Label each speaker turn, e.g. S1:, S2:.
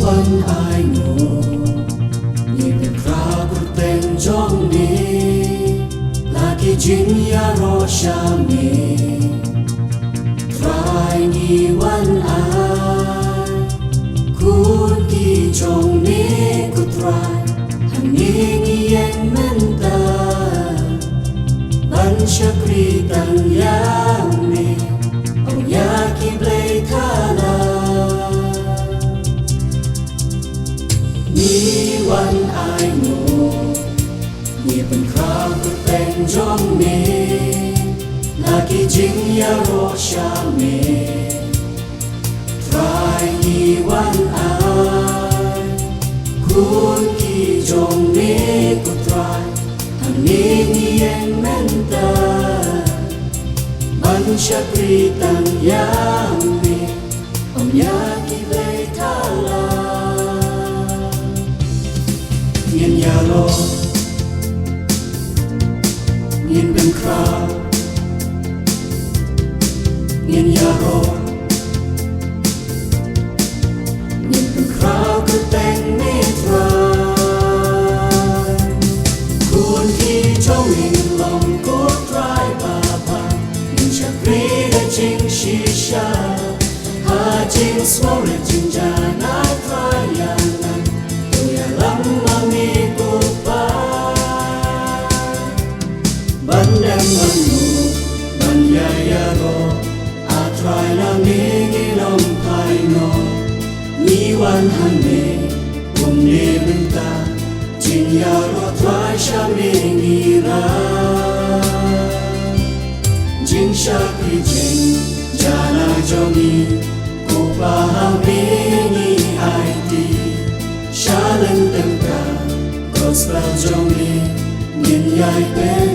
S1: วันอายงูนี่เป็นครากุเต็งจงนี้lagi jinya roshami try ni wan ai kun ki jong ni ku try hani ni yen menta ban shakri tang yang ni au ya ki blei thala ni wan ai noนี่เป็นคราวก็แต่งจงนี้ลากิจิงยาโรชาเมทรายนี่วันอายคุณกีจงนี้ก็ทรายอันนี้นี่เองเมนตาบัญชากรีตังยามมีอมยากิเบทาลาเงียนยาโรเงียนเป็นคราวเงียนยาโรเงียนเป็นคราวก็แต่งไม่ตรายคุณที่เจ้าวิ่งลงก็ตรายบาปาเงียนชักรีได้จริงชีชาหาจริงสวรรค์จริงจานาตรายอย่างนั้นตัวอย่าล้ำมามีกูไปบันเดมบันนูบันยายาโรอาทรายนามีกิลมไพโนนีวันฮันเนบุมเนมินตาจินยาโรทรายชาเมงีราจิงชาคริจิงจานาจอมีกูปาฮาเมงีไอตีชาเลนเต็มกา Gospel จอมีเงียนใหญ่เป็น